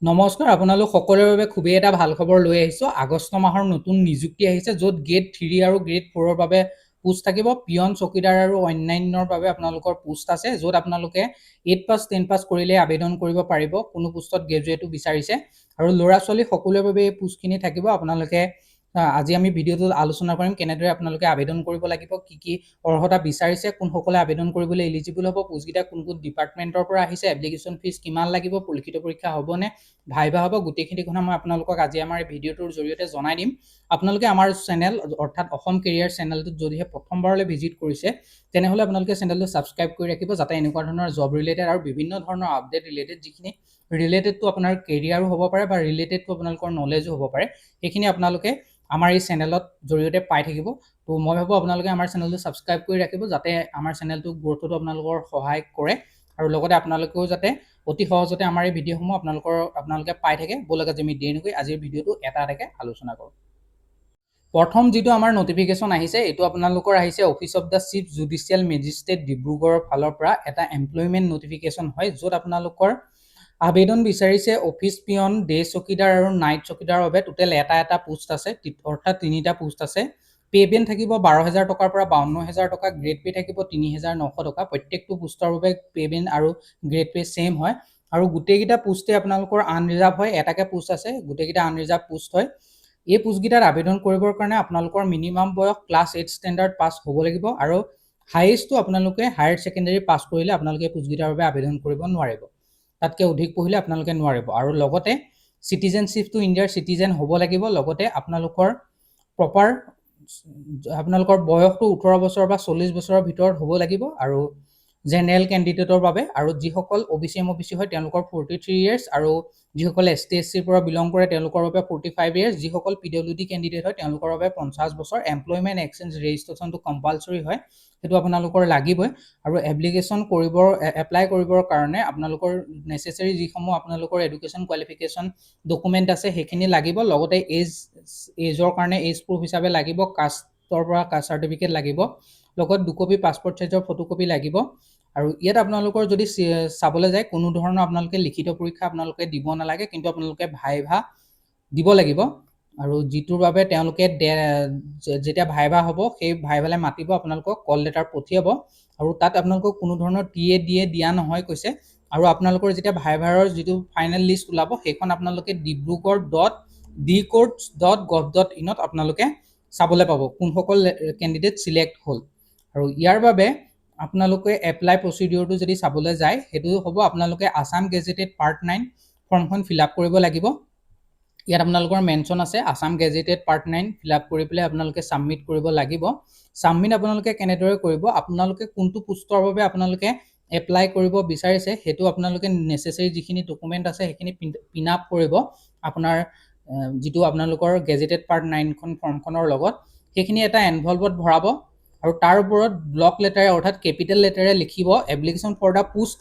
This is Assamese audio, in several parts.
নমস্কাৰ, আপোনালোক সকলোৰে বাবে খুবেই এটা ভাল খবৰ লৈ আহিছোঁ। আগষ্ট মাহৰ নতুন নিযুক্তি আহিছে, য'ত গ্ৰেড 3 আৰু গ্ৰেড 4ৰ বাবে পোষ্ট থাকিব। পিয়ন, চকীদাৰ আৰু অন্যান্যৰ বাবে আপোনালোকৰ পোষ্ট আছে, য'ত আপোনালোকে 8 পাছ 10 পাছ কৰিলে আবেদন কৰিব পাৰিব। কোনো পোষ্টত গ্ৰেজুৱেটো বিচাৰিছে আৰু ল'ৰা ছোৱালী সকলোৰে বাবে এই পোষ্টখিনি থাকিব। আপোনালোকে আজি আমি ভিডিঅ'টোত আলোচনা কৰিম কেনেদৰে আপোনালোকে আবেদন কৰিব লাগিব, কি অৰ্হতা বিচাৰিছে, কোনসকলে আবেদন কৰিবলৈ এলিজিবল হ'ব, পোষ্টকেইটা কোন কোন ডিপাৰ্টমেণ্টৰ পৰা আহিছে, এপ্লিকেশ্যন ফিজ কিমান লাগিব, লিখিত পৰীক্ষা হ'বনে, ভাইভা হ'ব, গোটেইখিনি কথা মই আপোনালোকক আজি আমাৰ এই ভিডিঅ'টোৰ জৰিয়তে জনাই দিম। আপোনালোকে আমাৰ চেনেল অৰ্থাৎ অসম কেৰিয়াৰ চেনেলটোত যদিহে প্ৰথমবাৰলৈ ভিজিট কৰিছে, তেনেহ'লে আপোনালোকে চেনেলটো ছাবস্ক্ৰাইব কৰি ৰাখিব, যাতে এনেকুৱা ধৰণৰ জব ৰিলেটেড আৰু বিভিন্ন ধৰণৰ আপডেট ৰিলেটেড, যিখিনি ৰিলেটেডটো আপোনাৰ কেৰিয়াৰো হ'ব পাৰে বা ৰিলেটেডটো আপোনালোকৰ নলেজো হ'ব পাৰে, সেইখিনি আপোনালোকে আমাৰ এই চেনেলত জৰিয়তে পাই থাকিব। তো মই ভাবোঁ আপোনালোকে আমাৰ চেনেলটো ছাবস্ক্ৰাইব কৰি ৰাখিব, যাতে আমাৰ চেনেলটো গ্ৰ'থতো আপোনালোকৰ সহায় কৰে আৰু লগতে আপোনালোকেও যাতে অতি সহজতে আমাৰ এই ভিডিঅ'সমূহ আপোনালোকে পাই থাকে। ব'লক আজি আমি দেৰি নকৰি আজিৰ ভিডিঅ'টো এটা এটাকৈ আলোচনা কৰোঁ। প্ৰথম যিটো আমাৰ নটিফিকেশ্যন আহিছে, এইটো আপোনালোকৰ আহিছে office of the chief judicial magistrate ডিব্ৰুগড়ৰ ফালৰ পৰা এটা এমপ্লয়মেণ্ট নটিফিকেশ্যন হয়, য'ত আপোনালোকৰ আবেদন বিচাৰিছে অফিচ পিয়ন, ডে চকীদাৰ আৰু নাইট চকীদাৰৰ বাবে টোটেল এটা পোষ্ট আছে, অৰ্থাৎ 3টা পোষ্ট আছে। পে' বেন থাকিব 12,000 টকাৰ পৰা 52,000 টকা, গ্ৰেড পে' থাকিব 3,900 টকা। প্ৰত্যেকটো পোষ্টৰ বাবে পে' বেন আৰু গ্ৰেড পে' ছেইম হয় আৰু গোটেইকেইটা পোষ্টে আপোনালোকৰ আনৰিজাৰ্ভ হয়। এটাকে পোষ্ট আছে, গোটেইকেইটা আনৰিজাৰ্ভ পোষ্ট হয়। এই পোষ্টকেইটাত আবেদন কৰিবৰ কাৰণে আপোনালোকৰ মিনিমাম বয়স ক্লাছ 8 ষ্টেণ্ডাৰ্ড পাছ হ'ব লাগিব আৰু হায়েষ্টটো আপোনালোকে হায়াৰ ছেকেণ্ডেৰী পাছ কৰিলে আপোনালোকে এই পোষ্টকেইটাৰ বাবে আবেদন কৰিব নোৱাৰিব। তাতকৈ অধিক পঢ়িলে আপোনালোকে নোৱাৰিব। আৰু লগতে চিটিজেনশ্বিপটো ইণ্ডিয়াৰ চিটিজেন হ'ব লাগিব। লগতে আপোনালোকৰ প্ৰপাৰ আপোনালোকৰ বয়সটো 18 বছৰ বা 40 বছৰৰ ভিতৰত হ'ব লাগিব। আৰু জেনেৰেল কেণ্ডিডেটৰ বাবে আৰু যিসকল OBC MOBC হয় তেওঁলোকৰ 43 ইয়াৰ্ছ আৰু যিসকল ST SCৰ পৰা বিলং কৰে তেওঁলোকৰ বাবে 45 ইয়াৰ্ছ, যিসকল PWD কেণ্ডিডেট হয় তেওঁলোকৰ বাবে 50 বছৰ। এমপ্লয়মেণ্ট এক্সচেঞ্জ ৰেজিষ্ট্ৰেশ্যনটো কম্পালচৰি হয়, সেইটো আপোনালোকৰ লাগিবই। আৰু এপ্লাই কৰিবৰ কাৰণে আপোনালোকৰ নেচেচাৰী যিসমূহ আপোনালোকৰ এডুকেশ্যন কোৱালিফিকেশ্যন ডকুমেণ্ট আছে সেইখিনি লাগিব। লগতে এজৰ কাৰণে এজ প্ৰুফ হিচাপে লাগিব, কাষ্টৰ পৰা কাষ্ট চাৰ্টিফিকেট লাগিব, লগত 2 কপি পাছপৰ্ট চাইজৰ ফটোকপি লাগিব। আৰু ইয়াত আপোনালোকৰ যদি চাবলৈ যায়, কোনো ধৰণৰ আপোনালোকে লিখিত পৰীক্ষা আপোনালোকে দিব নালাগে, কিন্তু আপোনালোকে ভাইভা দিব লাগিব। আৰু যিটোৰ বাবে তেওঁলোকে যেতিয়া ভাইভা হ'ব, সেই ভাইভালৈ মাতিব, আপোনালোকক কল লেটাৰ পঠিয়াব আৰু তাত আপোনালোকক কোনো ধৰণৰ TA দিয়া নহয় কৈছে। আৰু আপোনালোকৰ যেতিয়া ভাইভাৰৰ যিটো ফাইনেল লিষ্ট ওলাব, সেইখন আপোনালোকে dibrugad.dcourts.gov.in আপোনালোকে চাবলৈ পাব কোনসকল কেণ্ডিডেট চিলেক্ট হ'ল। আৰু ইয়াৰ বাবে আপোনালোকে এপ্লাই প্ৰচিডিউৰটো যদি চাবলৈ যায়, সেইটো হ'ব আপোনালোকে আছাম গেজেটেড পাৰ্ট 9 ফৰ্মখন ফিল আপ কৰিব লাগিব। ইয়াত আপোনালোকৰ মেনশ্যন আছে Assam gazetted part 9 fill up কৰি পেলাই আপোনালোকে ছাবমিট কৰিব লাগিব। ছাবমিট আপোনালোকে কেনেদৰে কৰিব, আপোনালোকে কোনটো পোষ্টৰ বাবে আপোনালোকে এপ্লাই কৰিব বিচাৰিছে সেইটো আপোনালোকে নেচেচাৰী যিখিনি ডকুমেণ্ট আছে সেইখিনি পিন আপ কৰিব আপোনাৰ যিটো আপোনালোকৰ গেজেটেড পাৰ্ট 9খন ফৰ্মখনৰ লগত। সেইখিনি এটা এনভলভত ভৰাব আৰু তাৰ ওপৰত ব্লক লেটাৰে অৰ্থাৎ কেপিটেল লেটাৰে লিখিব application for the post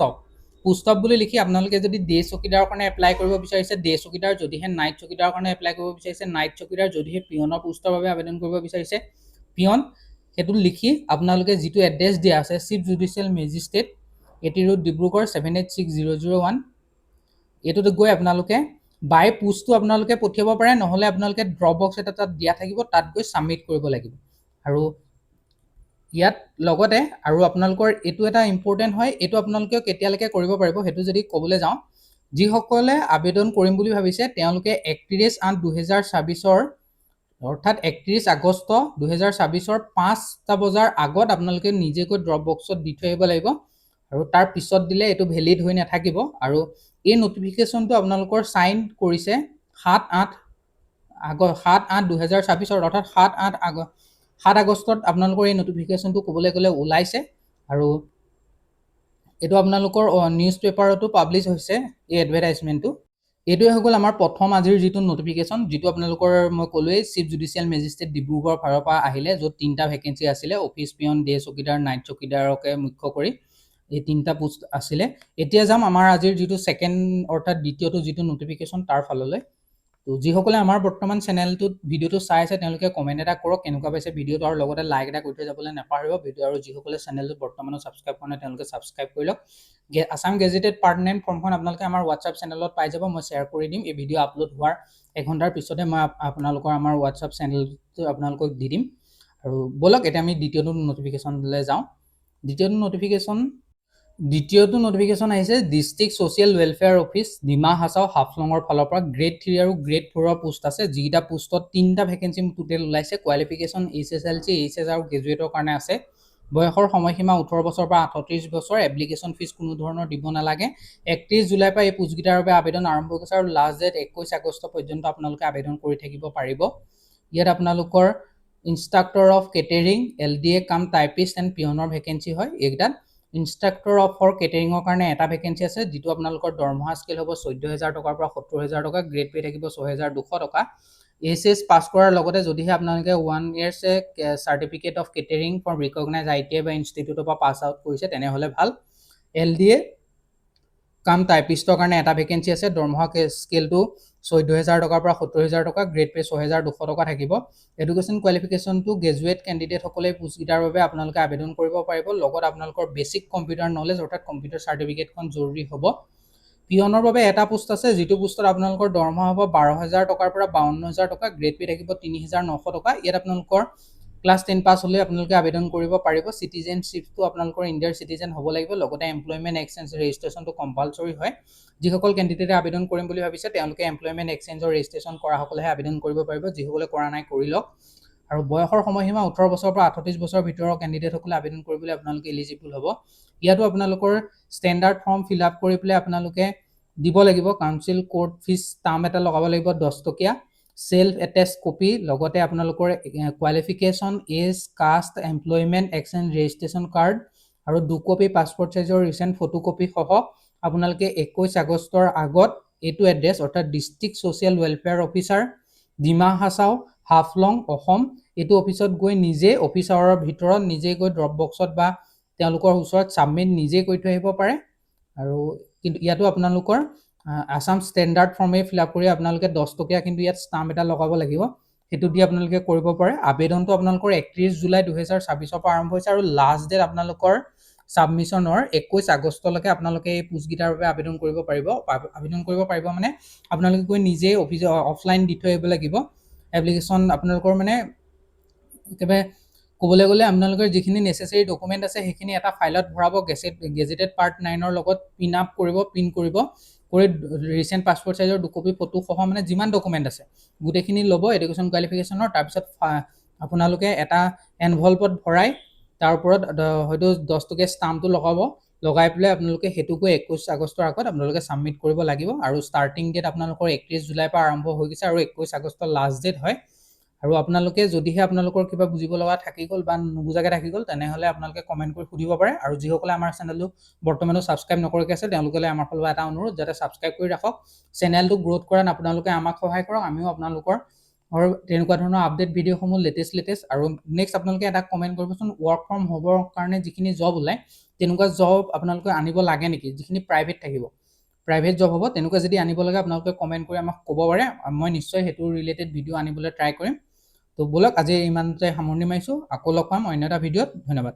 of বুলি লিখি আপোনালোকে যদি ডে চকীদাৰৰ কাৰণে এপ্লাই কৰিব বিচাৰিছে ডে চকীদাৰ, যদিহে নাইট চকীদাৰৰ কাৰণে এপ্লাই কৰিব বিচাৰিছে নাইট চকীদাৰ, যদিহে পিয়নৰ পোষ্টৰ বাবে আবেদন কৰিব বিচাৰিছে পিয়ন, সেইটো লিখি আপোনালোকে যিটো এড্ৰেছ দিয়া আছে চিফ জুডিচিয়েল মেজিষ্ট্ৰেট, এটি ৰোড ডিব্ৰুগড় 786001, এইটোত গৈ আপোনালোকে বাই পোষ্টটো আপোনালোকে পঠিয়াব পাৰে, নহ'লে আপোনালোকে ড্ৰপ বক্স এটা তাত দিয়া থাকিব, তাত গৈ ছাবমিট কৰিব লাগিব। আৰু ইয়াত লগতে আৰু আপোনালোকৰ এইটো এটা ইম্পৰ্টেণ্ট হয়, এইটো আপোনালোকে কেতিয়ালৈকে কৰিব পাৰিব সেইটো যদি ক'বলৈ যাওঁ, যিসকলে আবেদন কৰিম বুলি ভাবিছে তেওঁলোকে 31/8/2024 অৰ্থাৎ 31 আগষ্ট 2024 5টা বজাৰ আগত আপোনালোকে নিজেকৈ ড্ৰপ বক্সত দি থৈ আহিব লাগিব। আৰু তাৰ পিছত দিলে এইটো ভেলিড হৈ নাথাকিব। আৰু এই নটিফিকেশ্যনটো আপোনালোকৰ চাইন কৰিছে 7/8/2024 অৰ্থাৎ 7 আগষ্টত আপোনালোকৰ এই নটিফিকেশ্যনটো ক'বলৈ গ'লে ওলাইছে। আৰু এইটো আপোনালোকৰ নিউজ পেপাৰতো পাব্লিছ হৈছে এই এডভাৰটাইজমেণ্টটো। এইটোৱে হৈ গ'ল আমাৰ প্ৰথম আজিৰ যিটো নটিফিকেশ্যন, যিটো আপোনালোকৰ মই ক'লোৱেই চিফ জুডিচিয়েল মেজিষ্ট্ৰেট ডিব্ৰুগড়ৰ ফালৰ পৰা আহিলে, য'ত 3টা ভেকেঞ্চি আছিলে, অফিচ পিয়ন, ডে চকীদাৰ, নাইট চকীদাৰকে মুখ্য কৰি এই 3টা পোষ্ট আছিলে। এতিয়া যাম আমাৰ আজিৰ যিটো দ্বিতীয়টো যিটো নটিফিকেশ্যন তাৰ ফাললৈ। তো যিসকলে আমাৰ বৰ্তমান চেনেলটোত ভিডিঅ'টো চাই আছে তেওঁলোকে কমেণ্ট এটা কৰক কেনেকুৱা পাইছে ভিডিঅ'টো আৰু লগতে লাইক এটা কৰি থৈ যাবলৈ নাপাহৰিব ভিডিঅ' আৰু যিসকলে চেনেলটো বৰ্তমানো ছাবস্ক্ৰাইব কৰা নাই তেওঁলোকে ছাবস্ক্ৰাইব কৰি লওক আছাম গেজেটেড পাৰ্ট 9 ফৰ্মখন আপোনালোকে আমাৰ হোৱাটছআপ চেনেলত পাই যাব মই শ্বেয়াৰ কৰি দিম এই ভিডিঅ' আপলোড হোৱাৰ 1 ঘণ্টাৰ পিছতে মই আপোনালোকৰ আমাৰ হোৱাটছআপ চেনেলটো আপোনালোকক দি দিম আৰু বলক এতিয়া আমি দ্বিতীয়টো নটিফিকেশ্যনলৈ যাওঁ দ্বিতীয়টো নটিফিকেশ্যন আহিছে district social welfare office Dima Hasao হাফলঙৰ ফালৰ পৰা গ্ৰেড 3 আৰু গ্ৰেড 4ৰ পোষ্ট আছে যিকেইটা পোষ্টত 3টা ভেকেঞ্চি টোটেল ওলাইছে কোৱালিফিকেশ্যন HSLC HS আৰু গ্ৰেজুৱেটৰ কাৰণে আছে বয়সৰ সময়সীমা 18 বছৰৰ পৰা 38 বছৰ এপ্লিকেশ্যন ফিজ কোনো ধৰণৰ দিব নালাগে 31 জুলাইৰ পৰা এই পোষ্টকেইটাৰ বাবে আবেদন আৰম্ভ হৈছে আৰু লাষ্ট ডেট 21 আগষ্ট পৰ্যন্ত আপোনালোকে আবেদন কৰি থাকিব পাৰিব ইয়াত আপোনালোকৰ ইনষ্ট্ৰাক্টৰ অফ কেটাৰিং LDA কাম টাইপিষ্ট এণ্ড পিয়নৰ ভেকেঞ্চি হয় এইকেইটাত ইনষ্ট্ৰাক্টৰ অফ ফৰ কেটাৰিঙৰ কাৰণে এটা ভেকেঞ্চি আছে যিটো আপোনালোকৰ দৰমহা স্কেল হ'ব 14000 টকাৰ পৰা 70000 টকা গ্ৰেড পে থাকিব 6200 টকা HS পাছ কৰাৰ লগতে যদিহে আপোনালোকে 1 years certificate of catering for recognise ITI বা ইনষ্টিটিউটৰ পৰা পাছ আউট কৰিছে তেনেহ'লে ভাল LDA কাম টাইপিষ্টৰ কাৰণে এটা ভেকেঞ্চি আছে দৰমহা স্কেলটো 14000 টকাৰ পৰা 70000 টকা গ্ৰেড পে 6200 টকা থাকিব এডুকেশ্যন কোৱালিফিকেশ্যনটো গ্ৰেজুৱেট কেণ্ডিডেটসকলে পোষ্টকেইটাৰ বাবে আপোনালোকে আবেদন কৰিব পাৰিব লগত আপোনালোকৰ বেছিক কম্পিউটাৰ নলেজ অৰ্থাৎ কম্পিউটাৰ চাৰ্টিফিকেটখন জৰুৰী হ'ব পিয়নৰ বাবে এটা পোষ্ট আছে যিটো পোষ্টত আপোনালোকৰ দৰমহা হ'ব 12000 টকাৰ পৰা 52000 টকা গ্ৰেড পে থাকিব 3900 টকা ইয়াত আপোনালোকৰ ক্লাছ 10 পাছ হ'লে আপোনালোকে আবেদন কৰিব পাৰিব সিটিজেনশ্বিপটো আপোনালোকৰ ইণ্ডিয়াৰ সিটিজেন হ'ব লাগিব লগতে এমপ্লয়মেণ্ট এক্সচেঞ্জ ৰেজিষ্ট্ৰেশ্যনটো কম্পালসৰি হয় যিসকল কেণ্ডিডেটে আবেদন কৰিম বুলি ভাবিছে তেওঁলোকে এমপ্লয়মেণ্ট এক্সচেঞ্জৰ ৰেজিষ্ট্ৰেশ্যন কৰা সকলেহে আবেদন কৰিব পাৰিব যিসকলে কৰা নাই কৰি লওক আৰু বয়সৰ সময়সীমা 18 বছৰৰ পৰা 38 বছৰৰ ভিতৰৰ কেণ্ডিডেটসকলে আবেদন কৰিবলৈ আপোনালোকে এলিজিবল হ'ব ইয়াতো আপোনালোকৰ ষ্টেণ্ডাৰ্ড ফৰ্ম ফিল আপ কৰি পেলাই আপোনালোকে দিব লাগিব কাউন্সিল কোড ফিজ ষ্টাম্প এটা লগাব লাগিব 10 টকীয়া সেলফ এটেষ্ট কপি লগতে আপোনালোকৰ qualification age caste employment exchange registration card আৰু 2 কপি পাছপৰ্ট সাইজৰ ৰিসেন্ট ফটোকপি সহ আপোনালোকে 21 আগষ্টৰ আগত এইটো এড্ৰেছ অৰ্থাৎ district social welfare officer Dima Hasao Haflong Assam এইটো অফিচত গৈ নিজে অফিচাৰৰ ভিতৰত নিজে গৈ ড্ৰপ বক্সত বা তেওঁলোকৰ ওচৰত সাবমিট নিজে কৰি থৈ আহিব পাৰে আৰু কিন্তু ইয়াতো আপোনালোকৰ আসাম ষ্টেণ্ডাৰ্ড ফৰ্মে ফিল আপ কৰি আপোনালোকে 10 টকীয়া কিন্তু ইয়াত ষ্টাম্প এটা লগাব লাগিব হেতু দি আপোনালোকে কৰিব পাৰে আবেদনটো আপোনালোকৰ 31 জুলাই 2026 পৰা আৰম্ভ হৈছে আৰু লাষ্ট ডেট আপোনালোকৰ সাবমিশনৰ 21 আগষ্টলৈকে আপোনালোকে এই পোষ্টগিটাৰ বাবে আবেদন কৰিব পাৰিব মানে আপোনালোকে গৈ নিজে অফিচ অফলাইন দি থৈ আহিব লাগিব এপ্লিকেশ্যন আপোনালোকৰ মানে একেবাৰে ক'বলৈ গ'লে আপোনালোকৰ যিখিনি নেসেসাৰী ডকুমেন্ট আছে সেইখিনি এটা ফাইলত ভৰাব গেজেটেড পাৰ্ট 9 ৰ লগত পিন আপ কৰিব কৰি ৰিসেন্ট পাছপৰ্ট সাইজৰ 2 কপি ফটো সহ মানে যিমান ডকুমেন্ট আছে গুটেখিনি ল'ব এডুকেশ্যন কোৱালিফিকেশ্যনৰ তাৰ পিছত আপোনালোকে এটা এনভলপত ভৰাই তাৰ ওপৰত হয়তো 10 টকীয়া ষ্টাম্পটো লগাই পেলাই আপোনালোকে হেতুকো 21 আগষ্টৰ আগত আপোনালোকে সাবমিট কৰিব লাগিব আৰু ষ্টাৰ্টিং ডেট আপোনালোকৰ 31 জুলাই পৰা আৰম্ভ হৈ গৈছে আৰু 21 আগষ্টৰ লাষ্ট ডেট হয় আৰু আপোনালোকে যদিহে আপোনালোকৰ কিবা বুজিব লগা থাকি গ'ল বা নুবুজাকে থাকি গ'ল তেনেহ'লে আপোনালোকে কমেন্ট কৰি সুধিব পাৰে আৰু যিসকলে আমাৰ চেনেলটো বৰ্তমানো সাবস্ক্ৰাইব নকৰাকৈ আছে তেওঁলোকলে আমাৰ ফালৰ এটা অনুৰোধ যাতে সাবস্ক্ৰাইব কৰি ৰাখক চেনেলটো গ্ৰোথ কৰাত আপোনালোকে আমাক সহায় কৰক আমিও আপোনালোকৰ আৰু তেনেকুৱা ধৰণৰ আপডেট ভিডিঅ'সমূহ লেটেষ্ট আৰু নেক্সট আপোনালোকে এটা কমেন্ট কৰিবচোন ওয়াৰ্ক ফ্ৰম হোমৰ কাৰণে যিখিনি জব ওলাই তেনেকুৱা জব আপোনালোকে আনিব লাগে নেকি যিখিনি প্ৰাইভেট জব হ'ব তেনেকুৱা যদি আনিব লাগে আপোনালোকে কমেন্ট কৰি আমাক ক'ব পাৰে মই নিশ্চয় হেতু ৰিলেটেড ভিডিঅ' আনিবলৈ ট্ৰাই কৰিম তো বলক আজি ইমানতে সামৰণি মাৰিছো আকৌ লগ পাম অন্য এটা ভিডিঅ'ত ধন্যবাদ